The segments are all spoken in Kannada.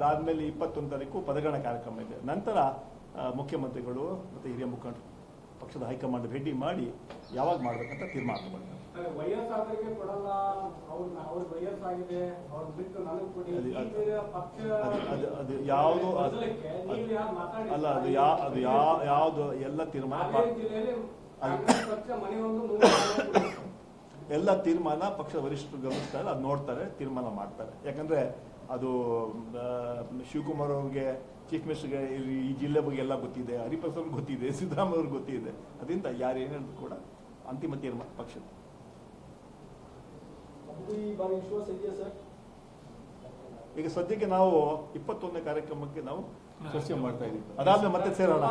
ಅದಾದಮೇಲೆ 21 ತಾರೀಕು ಪದಗ್ರಹಣ ಕಾರ್ಯಕ್ರಮ ಇದೆ. ನಂತರ ಮುಖ್ಯಮಂತ್ರಿಗಳು ಮತ್ತು ಹಿರಿಯ ಮುಖಂಡರು ಪಕ್ಷದ ಹೈಕಮಾಂಡ್ ಭೇಟಿ ಮಾಡಿ ಯಾವಾಗ ಮಾಡಬೇಕಂತ ತೀರ್ಮಾನ ತಗೊಳ್ತಾರೆ. ಅದು ಯಾವುದು ಅಲ್ಲ, ಅದು ಯಾವುದು ಎಲ್ಲ ತೀರ್ಮಾನ ಪಕ್ಷದ ವರಿಷ್ಠರು ಗಮನಿಸ್ತಾರೆ, ಅದು ನೋಡ್ತಾರೆ, ತೀರ್ಮಾನ ಮಾಡ್ತಾರೆ. ಯಾಕಂದ್ರೆ ಅದು ಶಿವಕುಮಾರ್ ಅವ್ರಿಗೆ, ಚೀಫ್ ಮಿನಿಸ್ಟರ್ಗೆ ಈ ಜಿಲ್ಲೆ ಬಗ್ಗೆ ಎಲ್ಲ ಗೊತ್ತಿದೆ, ಹರಿಪ್ರಸಾದ್ ಗೊತ್ತಿದೆ, ಸಿದ್ದರಾಮಯ್ಯ ಅವ್ರಿಗೆ ಗೊತ್ತಿದೆ. ಅದರಿಂದ ಯಾರು ಏನೇನು ಕೂಡ ಅಂತಿಮ ತೀರ್ಮಾನ ಪಕ್ಷದ. ಈಗ ಸದ್ಯಕ್ಕೆ ನಾವು 21ನೇ ಕಾರ್ಯಕ್ರಮಕ್ಕೆ ನಾವು ಚರ್ಚೆ ಮಾಡ್ತಾ ಇದ್ದೀವಿ. ಅದಾದ್ಮೇಲೆ ಮತ್ತೆ ಸೇರೋಣ.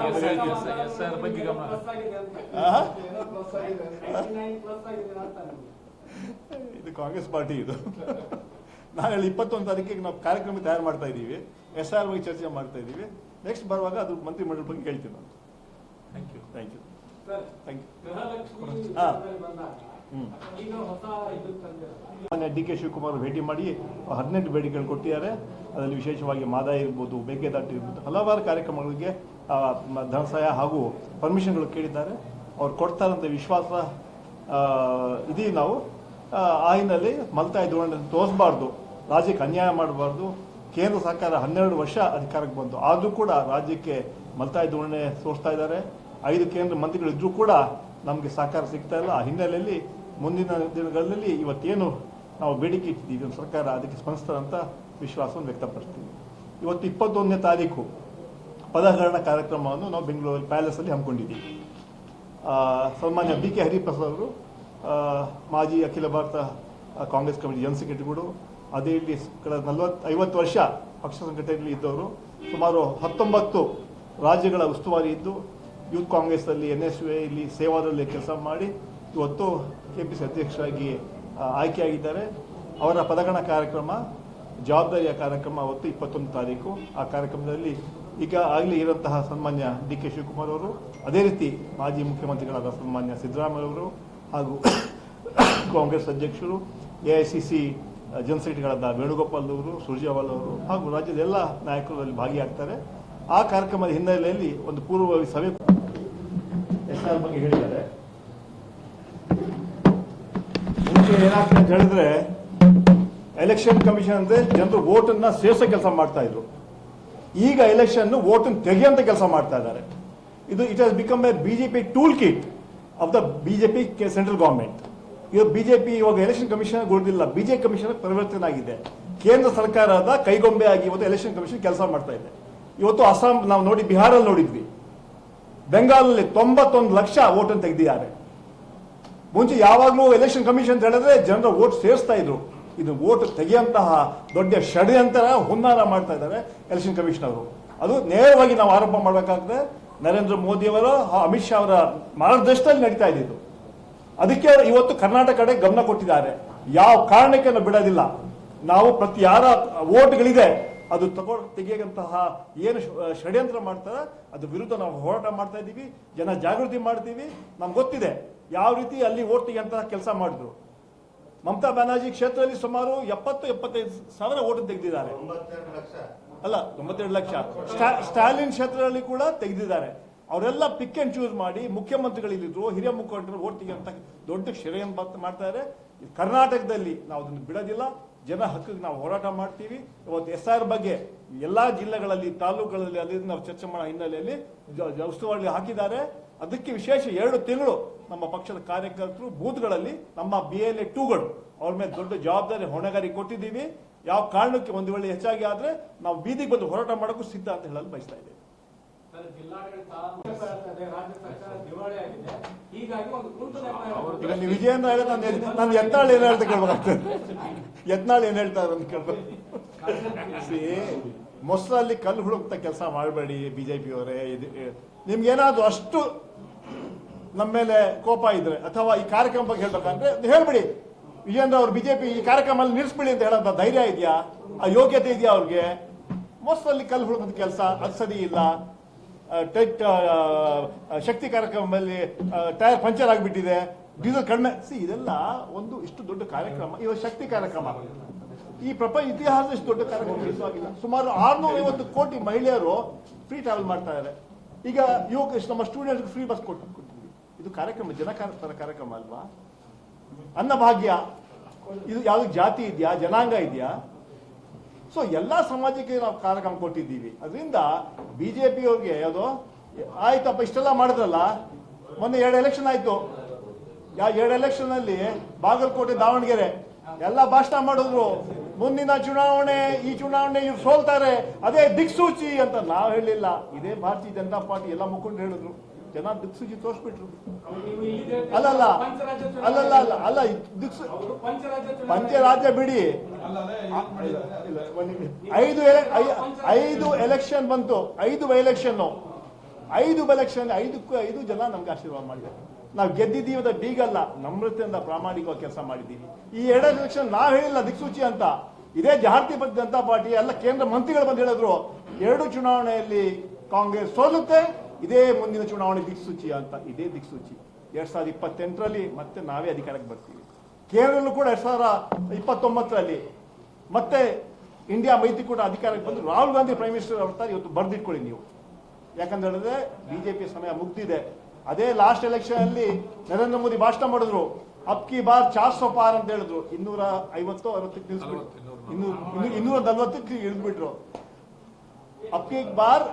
ಇದು ಕಾಂಗ್ರೆಸ್ ಪಾರ್ಟಿ ಇದು. ನಾಳೆ 21 ತಾರೀಕಿಗೆ ನಾವು ಕಾರ್ಯಕ್ರಮ ತಯಾರು ಮಾಡ್ತಾ ಇದ್ದೀವಿ. SR ಬಗ್ಗೆ ಚರ್ಚೆ ಮಾಡ್ತಾ ಇದ್ದೀವಿ. ನೆಕ್ಸ್ಟ್ ಬರುವಾಗ ಅದು ಮಂತ್ರಿಮಂಡಲ ಬಗ್ಗೆ ಹೇಳ್ತೀವಿ ನಾನು. Thank you. DK ಶಿವಕುಮಾರ್ ಭೇಟಿ ಮಾಡಿ 18 ಬೇಡಿಕೆಗಳು ಕೊಟ್ಟಿದ್ದಾರೆ. ಅದರಲ್ಲಿ ವಿಶೇಷವಾಗಿ ಮಾದಾಯ ಇರ್ಬೋದು, ಮೇಕೆದಾಟು ಇರ್ಬೋದು, ಹಲವಾರು ಕಾರ್ಯಕ್ರಮಗಳಿಗೆ ಧನ ಸಹಾಯ ಹಾಗೂ ಪರ್ಮಿಷನ್ಗಳು ಕೇಳಿದ್ದಾರೆ. ಅವ್ರು ಕೊಡ್ತಾರಂತ ವಿಶ್ವಾಸ ಇದೀವಿ ನಾವು. ಆ ಹಿನ್ನೆಲೆ ಮಲ್ತಾಯಿ ಧೋರಣೆ ತೋರಿಸಬಾರ್ದು, ರಾಜ್ಯಕ್ಕೆ ಅನ್ಯಾಯ ಮಾಡಬಾರ್ದು. ಕೇಂದ್ರ ಸರ್ಕಾರ 12 ವರ್ಷ ಅಧಿಕಾರಕ್ಕೆ ಬಂತು, ಆದರೂ ಕೂಡ ರಾಜ್ಯಕ್ಕೆ ಮಲ್ತಾಯಿ ಧೋರಣೆ ತೋರಿಸ್ತಾ ಇದ್ದಾರೆ. 5 ಕೇಂದ್ರ ಮಂತ್ರಿಗಳಿದ್ರೂ ಕೂಡ ನಮಗೆ ಸಹಕಾರ ಸಿಗ್ತಾ ಇಲ್ಲ. ಆ ಹಿನ್ನೆಲೆಯಲ್ಲಿ ಮುಂದಿನ ದಿನಗಳಲ್ಲಿ ಇವತ್ತೇನು ನಾವು ಬೇಡಿಕೆ ಇಟ್ಟಿದ್ದೀವಿ ಸರ್ಕಾರ ಅದಕ್ಕೆ ಸ್ಪಂದಿಸ್ತಾರಂತ ವಿಶ್ವಾಸವನ್ನು ವ್ಯಕ್ತಪಡಿಸ್ತೀವಿ. ಇವತ್ತು 21ನೇ ತಾರೀಕು ಪದಗ್ರಹಣ ಕಾರ್ಯಕ್ರಮವನ್ನು ನಾವು ಬೆಂಗಳೂರು ಪ್ಯಾಲೇಸಲ್ಲಿ ಹಮ್ಮಿಕೊಂಡಿದ್ದೀವಿ. ಸನ್ಮಾನ್ಯ BK ಹರಿಪ್ರಸಾದ್ ಅವರು, ಮಾಜಿ ಅಖಿಲ ಭಾರತ ಕಾಂಗ್ರೆಸ್ ಕಮಿಟಿ ಜನರಲ್ ಸೆಕ್ರೆಟರಿಗಳು, ಅದೇ ಇಲ್ಲಿ ಕಳೆದ 50 ವರ್ಷ ಪಕ್ಷ ಸಂಘಟನೆಯಲ್ಲಿ ಇದ್ದವರು, ಸುಮಾರು 19 ರಾಜ್ಯಗಳ ಉಸ್ತುವಾರಿ ಇದ್ದು ಯೂತ್ ಕಾಂಗ್ರೆಸ್ನಲ್ಲಿ, NSUA ಇಲ್ಲಿ ಸೇವಾದಲ್ಲಿ ಕೆಲಸ ಮಾಡಿ ಇವತ್ತು KPC ಅಧ್ಯಕ್ಷರಾಗಿ ಆಯ್ಕೆಯಾಗಿದ್ದಾರೆ. ಅವರ ಪದಗ್ರಹಣ ಕಾರ್ಯಕ್ರಮ, ಜವಾಬ್ದಾರಿಯ ಕಾರ್ಯಕ್ರಮ ಅವತ್ತು 21 ತಾರೀಕು. ಆ ಕಾರ್ಯಕ್ರಮದಲ್ಲಿ ಈಗ ಆಗಲಿ ಇರುವಂತಹ ಸನ್ಮಾನ್ಯ DK ಶಿವಕುಮಾರ್ ಅವರು, ಅದೇ ರೀತಿ ಮಾಜಿ ಮುಖ್ಯಮಂತ್ರಿಗಳಾದ ಸನ್ಮಾನ್ಯ ಸಿದ್ದರಾಮಯ್ಯ ಅವರು ಹಾಗೂ ಕಾಂಗ್ರೆಸ್ ಅಧ್ಯಕ್ಷರು, AICC ಜನರಲ್ ಸೆಕ್ರೆಟರಿಗಳಾದ ವೇಣುಗೋಪಾಲ್ ಅವರು, ಸುರ್ಜೇವಾಲಾ ಅವರು ಹಾಗೂ ರಾಜ್ಯದ ಎಲ್ಲ ನಾಯಕರು ಅಲ್ಲಿ ಭಾಗಿಯಾಗ್ತಾರೆ. ಆ ಕಾರ್ಯಕ್ರಮದ ಹಿನ್ನೆಲೆಯಲ್ಲಿ ಒಂದು ಪೂರ್ವಭಾವಿ ಸಭೆ SR ಬಗ್ಗೆ ಹೇಳಿದ್ದಾರೆ. ಮುಂಚೆ ಏನಾಗ್ತದೆ ಅಂತ ಹೇಳಿದ್ರೆ, ಎಲೆಕ್ಷನ್ ಕಮಿಷನ್ ಅಂದ್ರೆ ಜನರು ವೋಟನ್ನ ಸೇರಿಸೋ ಕೆಲಸ ಮಾಡ್ತಾ ಇದ್ರು. ಈಗ ಎಲೆಕ್ಷನ್ ವೋಟನ್ನು ತೆಗೆಯುವಂತ ಕೆಲಸ ಮಾಡ್ತಾ ಇದ್ದಾರೆ. ಇದು it has become A BJP tool kit of the BJP central government. ಇವಾಗ BJP ಇವಾಗ ಎಲೆಕ್ಷನ್ ಕಮಿಷನ್ ಕೊಡುದಿಲ್ಲ, BJP ಕಮಿಷನ್ ಪರಿವರ್ತನೆ ಆಗಿದೆ. ಕೇಂದ್ರ ಸರ್ಕಾರದ ಕೈಗೊಂಬೆ ಆಗಿ ಇವತ್ತು ಎಲೆಕ್ಷನ್ ಕಮಿಷನ್ ಕೆಲಸ ಮಾಡ್ತಾ ಇದೆ. ಇವತ್ತು ಅಸ್ಸಾಂ ನಾವು ನೋಡಿ, ಬಿಹಾರಲ್ಲಿ ನೋಡಿದ್ವಿ, ಬೆಂಗಾಲಲ್ಲಿ 91 ಲಕ್ಷ ವೋಟನ್ನು ತೆಗೆದಿದ್ದಾರೆ. ಮುಂಚೆ ಯಾವಾಗಲೂ ಎಲೆಕ್ಷನ್ ಕಮಿಷನ್ ಅಂತ ಹೇಳಿದ್ರೆ ಜನರ ವೋಟ್ ಸೇರಿಸ್ತಾ ಇದ್ರು. ಇದು ವೋಟ್ ತೆಗೆಯುವಂತಹ ದೊಡ್ಡ ಷಡ್ಯಂತರ ಹುನ್ನಾರ ಮಾಡ್ತಾ ಇದ್ದಾರೆ ಎಲೆಕ್ಷನ್ ಕಮಿಷನ್ ಅವರು. ಅದು ನೇರವಾಗಿ ನಾವು ಆರೋಪ ಮಾಡಬೇಕಾದ್ರೆ ನರೇಂದ್ರ ಮೋದಿ ಅವರ, ಅಮಿತ್ ಶಾ ಅವರ ಮಾರ್ಗದರ್ಶನದಲ್ಲಿ ನಡೀತಾ ಇದ್ದಿದ್ದು. ಅದಕ್ಕೆ ಇವತ್ತು ಕರ್ನಾಟಕ ಕಡೆ ಗಮನ ಕೊಟ್ಟಿದ್ದಾರೆ. ಯಾವ ಕಾರಣಕ್ಕೆ ನಾವು ಬಿಡೋದಿಲ್ಲ. ನಾವು ಪ್ರತಿ ಯಾರ ವೋಟ್ಗಳಿದೆ ಅದು ತೆಗೆಯುವಂತಹ ಏನು ಷಡ್ಯಂತ್ರ ಮಾಡ್ತಾರೆ ಅದ್ರ ವಿರುದ್ಧ ನಾವು ಹೋರಾಟ ಮಾಡ್ತಾ ಇದ್ದೀವಿ. ಜನ ಜಾಗೃತಿ ಮಾಡ್ತೀವಿ. ನಮ್ಗೆ ಗೊತ್ತಿದೆ ಯಾವ ರೀತಿ ಅಲ್ಲಿ ವೋಟ್ ತೆಗೆಯುವಂತಹ ಕೆಲಸ ಮಾಡಿದ್ರು. ಮಮತಾ ಬ್ಯಾನರ್ಜಿ ಕ್ಷೇತ್ರದಲ್ಲಿ ಸುಮಾರು 70-75 ಸಾವಿರ ವೋಟ್ ತೆಗೆದಿದ್ದಾರೆ. 92 ಲಕ್ಷ. ಸ್ಟಾಲಿನ್ ಕ್ಷೇತ್ರದಲ್ಲಿ ಕೂಡ ತೆಗೆದಿದ್ದಾರೆ. ಅವರೆಲ್ಲ ಪಿಕ್ ಅಂಡ್ ಚೂಸ್ ಮಾಡಿ ಮುಖ್ಯಮಂತ್ರಿಗಳಿದ್ರು, ಹಿರಿಯ ಮುಖಂಡರು ವೋಟ್ ತೆಗೆಯುವಂತ ದೊಡ್ಡ ಷಡ್ಯಂತ್ರ ಮಾಡ್ತಾರೆ. ಕರ್ನಾಟಕದಲ್ಲಿ ನಾವು ಅದನ್ನು ಬಿಡೋದಿಲ್ಲ. ಜನ ಹಕ್ಕಿಗೆ ನಾವು ಹೋರಾಟ ಮಾಡ್ತೀವಿ. ಇವತ್ತು SR ಬಗ್ಗೆ ಎಲ್ಲಾ ಜಿಲ್ಲೆಗಳಲ್ಲಿ, ತಾಲೂಕುಗಳಲ್ಲಿ ಅಲ್ಲಿ ನಾವು ಚರ್ಚೆ ಮಾಡೋ ಹಿನ್ನೆಲೆಯಲ್ಲಿ ಉಸ್ತುವಾರಿ ಹಾಕಿದ್ದಾರೆ. ಅದಕ್ಕೆ ವಿಶೇಷ 2 ತಿಂಗಳು ನಮ್ಮ ಪಕ್ಷದ ಕಾರ್ಯಕರ್ತರು ಬೂತ್ಗಳಲ್ಲಿ ನಮ್ಮ BLA 2ಗಳು ಅವ್ರ ಮೇಲೆ ದೊಡ್ಡ ಜವಾಬ್ದಾರಿ ಹೊಣೆಗಾರಿ ಕೊಟ್ಟಿದ್ದೀವಿ. ಯಾವ ಕಾರಣಕ್ಕೆ ಒಂದು ವೇಳೆ ಹೆಚ್ಚಾಗಿ ಆದ್ರೆ ನಾವು ಬೀದಿಗೆ ಬಂದು ಹೋರಾಟ ಮಾಡೋಕ್ಕೂ ಸಿದ್ಧ ಅಂತ ಹೇಳಲು ಬಯಸ್ತಾ ಇದ್ದೇವೆ. ಈಗ ನೀವು ವಿಜಯೇಂದ್ರ ಹೇಳಿದ್ರೆ ನಾನು ಯತ್ನಾಳ್ ಏನ್ ಹೇಳ್ತಾ ಕೇಳ್ಬೇಕಾಗ್ತದೆ. ಯತ್ನಾಳ್ ಏನ್ ಹೇಳ್ತಾರೆ ಅಂತ ಕೇಳ್ಬೇಕು. ಮೊಸರಲ್ಲಿ ಕಲ್ಲು ಹುಡುಕ್ತಾ ಕೆಲಸ ಮಾಡಬೇಡಿ BJP ಅವರೇ. ನಿಮ್ಗೇನಾದ್ರು ಅಷ್ಟು ನಮ್ಮ ಮೇಲೆ ಕೋಪ ಇದ್ರೆ ಅಥವಾ ಈ ಕಾರ್ಯಕ್ರಮ ಬಗ್ಗೆ ಹೇಳ್ಬೇಕಂದ್ರೆ ಹೇಳ್ಬಿಡಿ. ವಿಜೇಂದ್ರ ಅವರು BJP ಈ ಕಾರ್ಯಕ್ರಮ ನಿಲ್ಲಿಸ್ಬಿಡಿ ಅಂತ ಹೇಳೋದ ಧೈರ್ಯ ಇದೆಯಾ? ಆ ಯೋಗ್ಯತೆ ಇದೆಯಾ ಅವ್ರಿಗೆ? ಮೊಸರಲ್ಲಿ ಕಲ್ಲು ಹುಡುಕದ ಕೆಲಸ ಅದು ಸರಿ ಇಲ್ಲ. ಶಕ್ತಿ ಕಾರ್ಯಕ್ರಮದಲ್ಲಿ ಟೈರ್ ಪಂಚರ್ ಆಗಿಬಿಟ್ಟಿದೆ, ಡೀಸೆಲ್ ಕಡಿಮೆ. ಇದೆಲ್ಲ ಒಂದು ಇಷ್ಟು ದೊಡ್ಡ ಕಾರ್ಯಕ್ರಮ, ಇವಾಗ ಶಕ್ತಿ ಕಾರ್ಯಕ್ರಮ. ಈ ಪ್ರಪಂಚ ಇತಿಹಾಸದಷ್ಟು ದೊಡ್ಡ ಕಾರ್ಯಕ್ರಮ ಆಗಿಲ್ಲ. ಸುಮಾರು 650 ಕೋಟಿ ಮಹಿಳೆಯರು ಫ್ರೀ ಟ್ರಾವೆಲ್ ಮಾಡ್ತಾ ಇದ್ದಾರೆ. ಈಗ ನಮ್ಮ ಸ್ಟೂಡೆಂಟ್ಸ್ ಫ್ರೀ ಬಸ್ ಕೊಟ್ಟಿದ್ವಿ. ಇದು ಕಾರ್ಯಕ್ರಮ ಜನಕಾರ ಕಾರ್ಯಕ್ರಮ ಅಲ್ವಾ? ಅನ್ನಭಾಗ್ಯ, ಇದು ಯಾವ್ದು ಜಾತಿ ಇದೆಯಾ, ಜನಾಂಗ ಇದೆಯಾ? ಸೊ ಎಲ್ಲಾ ಸಮಾಜಕ್ಕೆ ನಾವು ಕಾರ್ಯಕ್ರಮ ಕೊಟ್ಟಿದ್ದೀವಿ. ಅದರಿಂದ ಬಿಜೆಪಿ ಅವ್ರಿಗೆ ಯಾವುದೋ ಆಯ್ತಪ್ಪ ಇಷ್ಟೆಲ್ಲ ಮಾಡಿದ್ರಲ್ಲ, ಮೊನ್ನೆ 2 ಎಲೆಕ್ಷನ್ ಆಯ್ತು. 2 ಎಲೆಕ್ಷನ್ ಅಲ್ಲಿ ಬಾಗಲಕೋಟೆ, ದಾವಣಗೆರೆ ಎಲ್ಲ ಭಾಷಣ ಮಾಡಿದ್ರು. ಮುಂದಿನ ಚುನಾವಣೆ, ಈ ಚುನಾವಣೆ ಇವ್ರು ಸೋಲ್ತಾರೆ, ಅದೇ ದಿಕ್ಸೂಚಿ ಅಂತ ನಾವು ಹೇಳಿಲ್ಲ. ಇದೇ ಭಾರತೀಯ ಜನತಾ ಪಾರ್ಟಿ ಎಲ್ಲ ಮುಖಂಡು ಹೇಳಿದ್ರು. ಜನ ದಿಕ್ಸೂಚಿ ತೋರಿಸ್ಬಿಟ್ರು. ಅಲ್ಲ ಪಂಚರಾಜ್ಯ ಬಿಡಿ, 5 ಎಲೆಕ್ಷನ್ ಬಂತು. 5 ಎಲೆಕ್ಷನ್ 5 ಜನ ನಮ್ಗೆ ಆಶೀರ್ವಾದ ಮಾಡಿದ್ದಾರೆ. ನಾವು ಗೆದ್ದಿದ್ದೀವಿ ಅಂತ ಬೀಗಲ್ಲ, ನಮ್ರತೆಯಿಂದ ಪ್ರಾಮಾಣಿಕವಾಗಿ ಕೆಲಸ ಮಾಡಿದ್ದೀವಿ. ಈ 2 ಎಲೆಕ್ಷನ್ ನಾವು ಹೇಳಿಲ್ಲ ದಿಕ್ಸೂಚಿ ಅಂತ. ಇದೇ ಭಾರತೀಯ ಜನತಾ ಪಾರ್ಟಿ ಎಲ್ಲ ಕೇಂದ್ರ ಮಂತ್ರಿಗಳು ಬಂದು ಹೇಳಿದ್ರು 2 ಚುನಾವಣೆಯಲ್ಲಿ ಕಾಂಗ್ರೆಸ್ ಸೋಲುತ್ತೆ, ಇದೇ ಮುಂದಿನ ಚುನಾವಣೆ ದಿಕ್ಸೂಚಿ ಅಂತ. ಇದೇ ದಿಕ್ಸೂಚಿ. 2028ರಲ್ಲಿ ಮತ್ತೆ ನಾವೇ ಅಧಿಕಾರಕ್ಕೆ ಬರ್ತೀವಿ. ಕೇರಳಲ್ಲೂ ಕೂಡ 2029ರಲ್ಲಿ ಮತ್ತೆ ಇಂಡಿಯಾ ಮೈತ್ರಿಕೂಟ ಅಧಿಕಾರಕ್ಕೆ ಬಂದು ರಾಹುಲ್ ಗಾಂಧಿ ಪ್ರೈಮ್ ಮಿನಿಸ್ಟರ್ ಬರ್ತಾರೆ. ಇವತ್ತು ಬರ್ದಿಟ್ಕೊಳ್ಳಿ ನೀವು. ಯಾಕಂತ ಹೇಳಿದ್ರೆ ಬಿಜೆಪಿ ಸಮಯ ಮುಗ್ದಿದೆ. ಅದೇ ಲಾಸ್ಟ್ ಎಲೆಕ್ಷನ್ ಅಲ್ಲಿ ನರೇಂದ್ರ ಮೋದಿ ಭಾಷಣ ಮಾಡಿದ್ರು, ಅಬ್ಕಿ ಬಾರ್ 400 ಪಾರ್ ಅಂತ ಹೇಳಿದ್ರು. 250-60 ನಿಲ್ಸ್ಬಿಟ್ರು, 240 ಇಳಿದ್ಬಿಟ್ರು. ಅಬ್ಕಿ ಬಾರ್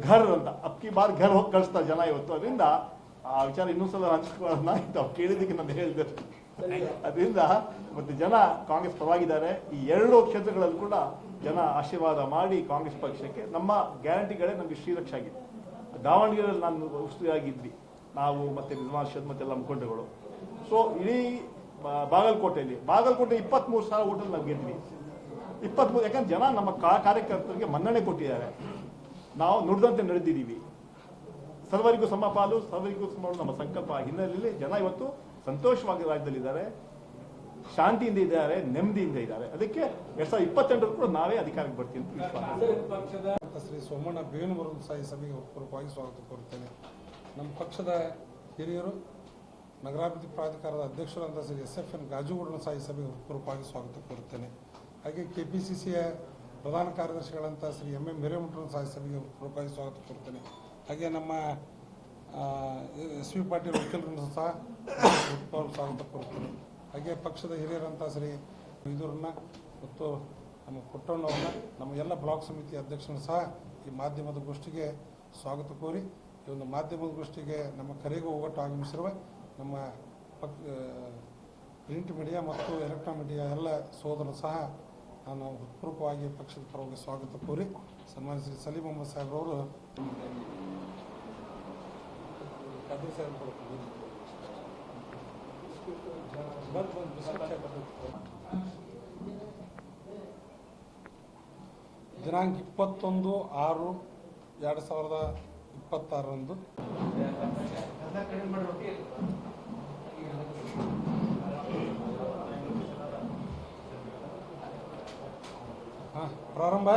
ಘರ್ ಅಂತ, ಅಬ್ಕಿ ಬಾರ್ ಘರ್ ಹೋಗಿ ಕಳಿಸ್ತಾರೆ ಜನ ಇವತ್ತು. ಅದರಿಂದ ಆ ವಿಚಾರ ಇನ್ನೊಂದ್ಸಲ ಹಂಚ್ಕೊಳ್ಳೋಣ ಅಂತ ಕೇಳಿದಕ್ಕೆ ನಾನು ಹೇಳಿದೆ. ಅದರಿಂದ ಮತ್ತೆ ಜನ ಕಾಂಗ್ರೆಸ್ ಪರವಾಗಿದ್ದಾರೆ. ಈ 2 ಕ್ಷೇತ್ರಗಳಲ್ಲಿ ಕೂಡ ಜನ ಆಶೀರ್ವಾದ ಮಾಡಿ ಕಾಂಗ್ರೆಸ್ ಪಕ್ಷಕ್ಕೆ. ನಮ್ಮ ಗ್ಯಾರಂಟಿಗಳೇ ನಮಗೆ ಶ್ರೀರಕ್ಷೆ ಆಗಿದೆ. ದಾವಣಗೆರೆಯಲ್ಲಿ ನಾನು ಉಸ್ತುವಾರಿಯಾಗಿದ್ವಿ ನಾವು, ಮತ್ತೆ ವಿಮಾನ ಮತ್ತೆಲ್ಲ ಮುಖಂಡಗಳು. ಸೊ ಇಡೀ ಬಾಗಲಕೋಟೆ 23,000 ಹೋಟೆಲ್ ನಾವು ಗೆದ್ವಿ. 23, ಯಾಕಂದ್ರೆ ಜನ ನಮ್ಮ ಕಾರ್ಯಕರ್ತರಿಗೆ ಮನ್ನಣೆ ಕೊಟ್ಟಿದ್ದಾರೆ. ನಾವು ನುಡಿದಂತೆ ನಡೆದಿದ್ದೀವಿ. ಸರ್ವರಿಗೂ ಸಮಪಾಲು, ಸರ್ವರಿಗೂ ಸಮ ನಮ್ಮ ಸಂಕಲ್ಪ ಹಿನ್ನೆಲೆಯಲ್ಲಿ ಜನ ಇವತ್ತು ಸಂತೋಷವಾಗಿ ರಾಜ್ಯದಲ್ಲಿದ್ದಾರೆ, ಶಾಂತಿಯಿಂದ ಇದ್ದಾರೆ, ನೆಮ್ಮದಿಯಿಂದ ಇದ್ದಾರೆ. ಅದಕ್ಕೆ 2028 ಕೂಡ ನಾವೇ ಅಧಿಕಾರಕ್ಕೆ ಬರ್ತೀವಿ ಅಂತ ವಿಶ್ವಾಸ. ಶ್ರೀ ಸೋಮಣ್ಣ ಬೇವಿನಮರದ ಸಾಯಿ ಸಭೆಗೆ ಪೂರ್ವಕವಾಗಿ ಸ್ವಾಗತ ಕೋರುತ್ತೇನೆ. ನಮ್ಮ ಪಕ್ಷದ ಹಿರಿಯರು, ನಗರಾಭಿವೃದ್ಧಿ ಪ್ರಾಧಿಕಾರದ ಅಧ್ಯಕ್ಷರಾದ ಶ್ರೀ SFN ಗಾಜುಗೂಡನ ಸಾಯಿ ಸಭೆಗೆ ಪೂರ್ವಕವಾಗಿ ಸ್ವಾಗತ ಕೋರುತ್ತೇನೆ. ಹಾಗೆ KPCCಯ ಪ್ರಧಾನ ಕಾರ್ಯದರ್ಶಿಗಳಂತ ಶ್ರೀ MM ಹಿರೇಮಠನ ಸಾಯಿ ಸಭೆಗೆ ಪೂರ್ವಕವಾಗಿ ಸ್ವಾಗತ ಕೋರುತ್ತೇನೆ. ಹಾಗೆ ನಮ್ಮ SV ಪಾಟೀಲ್ ವಕೀಲರನ್ನು ಸಹ ಸ್ವಾಗತ ಕೋರುತ್ತೇನೆ. ಹಾಗೆ ಪಕ್ಷದ ಹಿರಿಯರಂತ ಶ್ರೀ ಇದೂರನ್ನ ಮತ್ತು ನಮ್ಮ ಪುಟ್ಟಣ್ಣವ್ರನ್ನ, ನಮ್ಮ ಎಲ್ಲ ಬ್ಲಾಕ್ ಸಮಿತಿ ಅಧ್ಯಕ್ಷರನ್ನು ಸಹ ಈ ಮಾಧ್ಯಮದ ಗೋಷ್ಠಿಗೆ ಸ್ವಾಗತ ಕೋರಿ, ಈ ಒಂದು ಮಾಧ್ಯಮದ ಗೋಷ್ಠಿಗೆ ನಮ್ಮ ಕರೆಗೂ ಹೋಗಟ್ಟು ಆಗಮಿಸಿರುವ ನಮ್ಮ ಪ್ರಿಂಟ್ ಮೀಡಿಯಾ ಮತ್ತು ಎಲೆಕ್ಟ್ರಾನಿಕ್ ಮೀಡಿಯಾ ಎಲ್ಲ ಸೋದರರು ಸಹ ನಾನು ಹೃತ್ಪೂರ್ವಕವಾಗಿ ಪಕ್ಷದ ಪರವಾಗಿ ಸ್ವಾಗತ ಕೋರಿ, ಸನ್ಮಾನ್ಯ ಶ್ರೀ ಸಲೀಂ ಅಹಮದ್ ಸಾಹೇಬ್ರವರು ದಿನಾಂಕ 21/6/2026 ಪ್ರಾರಂಭ